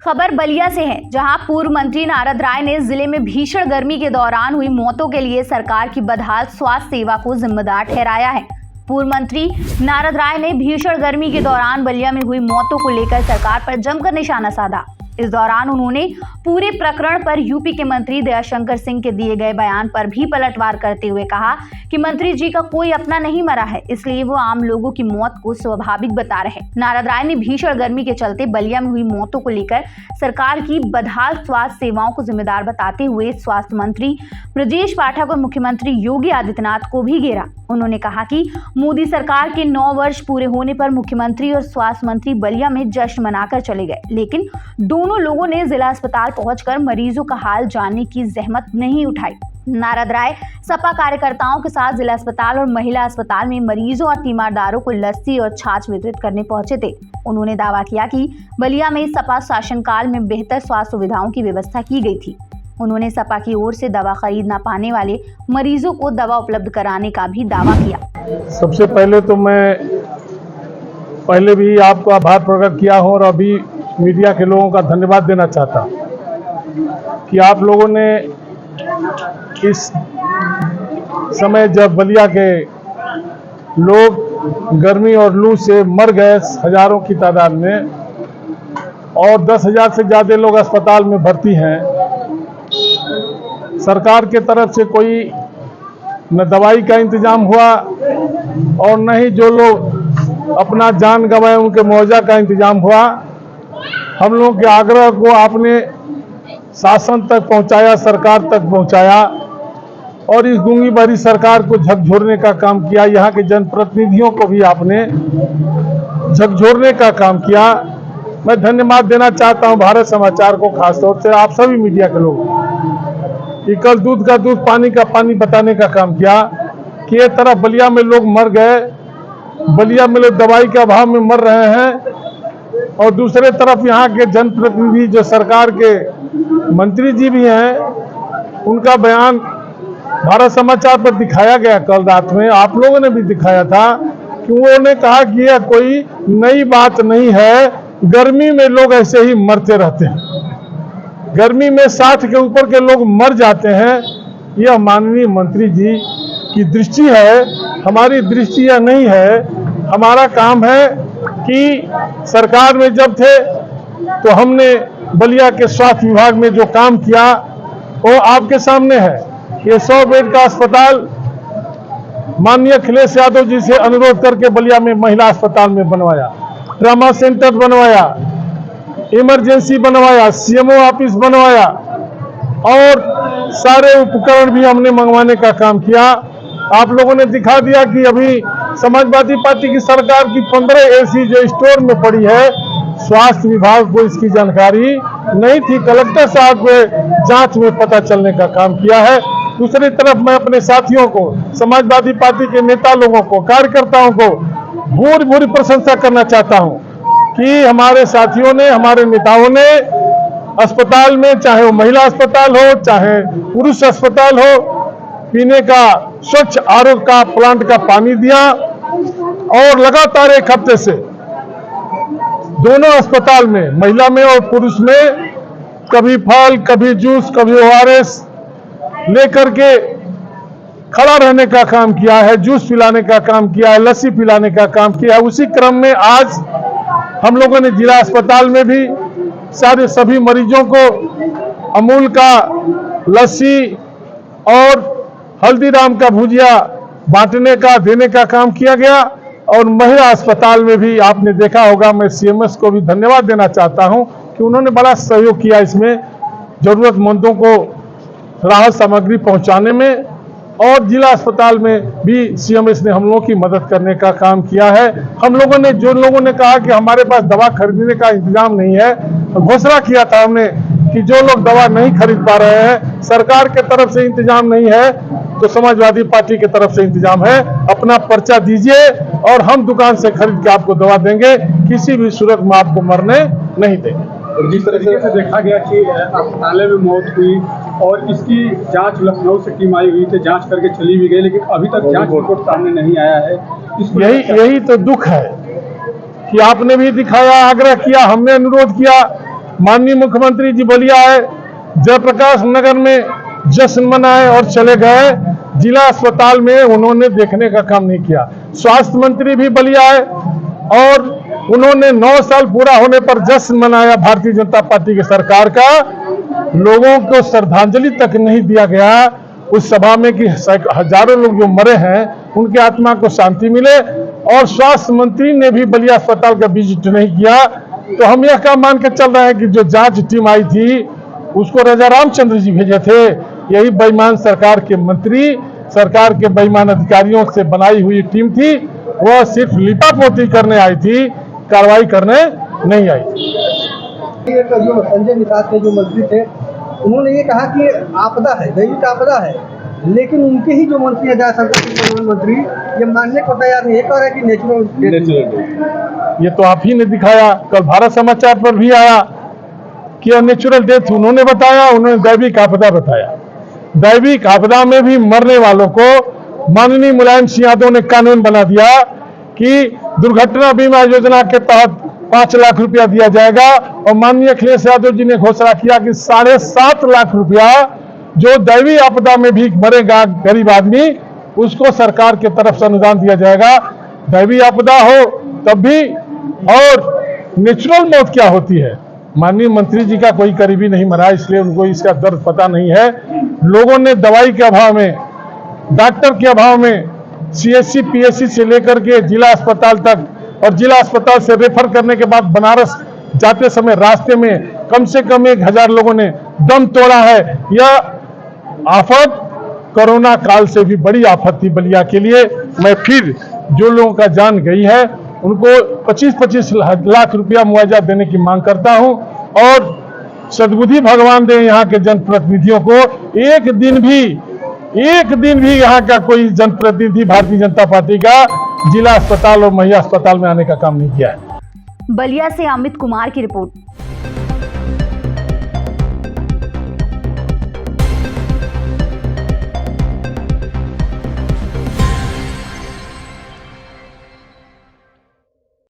खबर बलिया से है, जहां पूर्व मंत्री नारद राय ने जिले में भीषण गर्मी के दौरान हुई मौतों के लिए सरकार की बदहाल स्वास्थ्य सेवा को जिम्मेदार ठहराया है। पूर्व मंत्री नारद राय ने भीषण गर्मी के दौरान बलिया में हुई मौतों को लेकर सरकार पर जमकर निशाना साधा। इस दौरान उन्होंने पूरे प्रकरण पर यूपी के मंत्री दयाशंकर सिंह के दिए गए बयान पर भी पलटवार करते हुए कहा कि मंत्री जी का कोई अपना नहीं मरा है, इसलिए वो आम लोगों की मौत को स्वाभाविक बता रहे। नारद राय ने भीषण गर्मी के चलते बलिया में हुई मौतों को लेकर सरकार की बदहाल स्वास्थ्य सेवाओं को जिम्मेदार बताते हुए स्वास्थ्य मंत्री ब्रजेश पाठक और मुख्यमंत्री योगी आदित्यनाथ को भी घेरा। उन्होंने कहा कि मोदी सरकार के 9 वर्ष पूरे होने पर मुख्यमंत्री और स्वास्थ्य मंत्री बलिया में जश्न मनाकर चले गए, लेकिन दोनों लोगों ने जिला अस्पताल पहुंचकर मरीजों का हाल जानने की जहमत नहीं उठाई। नारद राय सपा कार्यकर्ताओं के साथ जिला अस्पताल और महिला अस्पताल में मरीजों और तीमारदारों को लस्सी और छाछ वितरित करने पहुंचे थे। उन्होंने दावा किया कि बलिया में सपा शासनकाल में बेहतर स्वास्थ्य सुविधाओं की व्यवस्था की गई थी। उन्होंने सपा की ओर से दवा खरीद न पाने वाले मरीजों को दवा उपलब्ध कराने का भी दावा किया। सबसे पहले तो मैं पहले भी आपको आभार प्रकट किया हूं और अभी मीडिया के लोगों का धन्यवाद देना चाहता हूं कि आप लोगों ने इस समय जब बलिया के लोग गर्मी और लू से मर गए हजारों की तादाद में और 10,000 से ज़्यादा लोग अस्पताल में भर्ती हैं, सरकार के तरफ से कोई न दवाई का इंतजाम हुआ और न ही जो लोग अपना जान गंवाए उनके मुआवजा का इंतजाम हुआ। हम लोगों के आग्रह को आपने शासन तक पहुंचाया, सरकार तक पहुंचाया और इस गूंगी बहरी सरकार को झकझोरने का काम किया। यहाँ के जनप्रतिनिधियों को भी आपने झकझोरने का काम किया। मैं धन्यवाद देना चाहता हूं भारत समाचार को, खासतौर से आप सभी मीडिया के लोग कि कल दूध का दूध पानी का पानी बताने का काम किया कि एक तरफ बलिया में लोग मर गए, बलिया में लोग दवाई के अभाव में मर रहे हैं और दूसरे तरफ यहाँ के जनप्रतिनिधि जो सरकार के मंत्री जी भी हैं, उनका बयान भारत समाचार पर दिखाया गया कल रात में, आप लोगों ने भी दिखाया था कि उन्होंने कहा कि यह कोई नई बात नहीं है, गर्मी में लोग ऐसे ही मरते रहते हैं, गर्मी में 60 के ऊपर के लोग मर जाते हैं। यह माननीय मंत्री जी की दृष्टि है, हमारी दृष्टि यह नहीं है। हमारा काम है कि सरकार में जब थे तो हमने बलिया के स्वास्थ्य विभाग में जो काम किया वो आपके सामने है। ये 100 बेड का अस्पताल माननीय अखिलेश यादव जी से अनुरोध करके बलिया में महिला अस्पताल में बनवाया, ट्रामा सेंटर बनवाया, इमरजेंसी बनवाया, सीएमओ ऑफिस बनवाया और सारे उपकरण भी हमने मंगवाने का काम किया। आप लोगों ने दिखा दिया कि अभी समाजवादी पार्टी की सरकार की 15 एसी जो स्टोर में पड़ी है, स्वास्थ्य विभाग को इसकी जानकारी नहीं थी। कलेक्टर साहब को जांच में पता चलने का काम किया है। दूसरी तरफ मैं अपने साथियों को, समाजवादी पार्टी के नेता लोगों को, कार्यकर्ताओं को भूरी भूरी प्रशंसा करना चाहता हूं कि हमारे साथियों ने, हमारे नेताओं ने अस्पताल में, चाहे वो महिला अस्पताल हो चाहे पुरुष अस्पताल हो, पीने का स्वच्छ आरोग्य का प्लांट का पानी दिया और लगातार 1 हफ्ते से दोनों अस्पताल में, महिला में और पुरुष में, कभी फल, कभी जूस, कभी ORS लेकर के खड़ा रहने का काम किया है, जूस पिलाने का काम किया है, लस्सी पिलाने का काम किया है। उसी क्रम में आज हम लोगों ने जिला अस्पताल में भी सभी मरीजों को अमूल का लस्सी और हल्दीराम का भुजिया बांटने का, देने का काम किया गया। और महिला अस्पताल में भी आपने देखा होगा, मैं CMS को भी धन्यवाद देना चाहता हूं कि उन्होंने बड़ा सहयोग किया इसमें, जरूरतमंदों को राहत सामग्री पहुंचाने में। और जिला अस्पताल में भी CMS ने हम लोगों की मदद करने का काम किया है। हम लोगों ने, जो लोगों ने कहा कि हमारे पास दवा खरीदने का इंतजाम नहीं है, घोषणा किया था हमने कि जो लोग दवा नहीं खरीद पा रहे हैं, सरकार के तरफ से इंतजाम नहीं है तो समाजवादी पार्टी की तरफ से इंतजाम है, अपना पर्चा दीजिए और हम दुकान से खरीद के आपको दवा देंगे, किसी भी सूरत में आपको मरने नहीं देंगे। और जिस तरीके से देखा गया कि अस्पताल में मौत हुई और इसकी जांच लखनऊ से टीम आई हुई थी, जांच करके चली भी गई, लेकिन अभी तक जांच रिपोर्ट सामने नहीं आया है। यही तो दुख है कि आपने भी दिखाया, आग्रह किया, हमने अनुरोध किया माननीय मुख्यमंत्री जी बलिया आए, जयप्रकाश नगर में जश्न मनाए और चले गए। जिला अस्पताल में उन्होंने देखने का काम नहीं किया। स्वास्थ्य मंत्री भी बलिया आए और उन्होंने 9 साल पूरा होने पर जश्न मनाया भारतीय जनता पार्टी की सरकार का। लोगों को श्रद्धांजलि तक नहीं दिया गया उस सभा में कि हजारों लोग जो मरे हैं उनकी आत्मा को शांति मिले। और स्वास्थ्य मंत्री ने भी बलिया अस्पताल का विजिट नहीं किया। तो हम यह काम मान के चल रहे हैं कि जो जांच टीम आई थी उसको राजा रामचंद्र जी भेजे थे। यही बेईमान सरकार के मंत्री, सरकार के बेईमान अधिकारियों से बनाई हुई टीम थी। वह सिर्फ लिपापोती करने आई थी, कार्रवाई करने नहीं आई थी। जो संजय निषाद के जो मंत्री थे उन्होंने ये कहा कि आपदा है, दैविक आपदा है, लेकिन उनके ही जो मंत्री है जयशंकर सिंह प्रधानमंत्री ये मानने को तैयार नहीं है, कह रहे कि नेचुरल। ये तो आप ही ने दिखाया, कल भारत समाचार पर भी आया कि यह नेचुरल डेथ उन्होंने बताया, उन्होंने दैविक आपदा बताया। दैविक आपदा में भी मरने वालों को माननीय मुलायम सिंह यादव ने कानून बना दिया कि दुर्घटना बीमा योजना के तहत 5 लाख रुपया दिया जाएगा। और माननीय अखिलेश यादव जी ने घोषणा किया कि 7.5 लाख रुपया जो दैवीय आपदा में भी मरेगा गरीब आदमी उसको सरकार की तरफ से अनुदान दिया जाएगा। दैवीय आपदा हो तब भी, और नेचुरल मौत क्या होती है, माननीय मंत्री जी का कोई करीबी नहीं मरा, इसलिए उनको इसका दर्द पता नहीं है। लोगों ने दवाई के अभाव में, डॉक्टर के अभाव में CSC PSC से लेकर के जिला अस्पताल तक, और जिला अस्पताल से रेफर करने के बाद बनारस जाते समय रास्ते में कम से कम 1000 लोगों ने दम तोड़ा है। यह आफत कोरोना काल से भी बड़ी आफत थी बलिया के लिए। मैं फिर जो लोगों का जान गई है उनको 25-25 लाख रुपया मुआवजा देने की मांग करता हूं। और सद्बुद्धि भगवान दे यहाँ के जनप्रतिनिधियों को, एक दिन भी यहाँ का कोई जनप्रतिनिधि भारतीय जनता पार्टी का जिला अस्पताल और महिला अस्पताल में आने का काम नहीं किया है। बलिया से अमित कुमार की रिपोर्ट।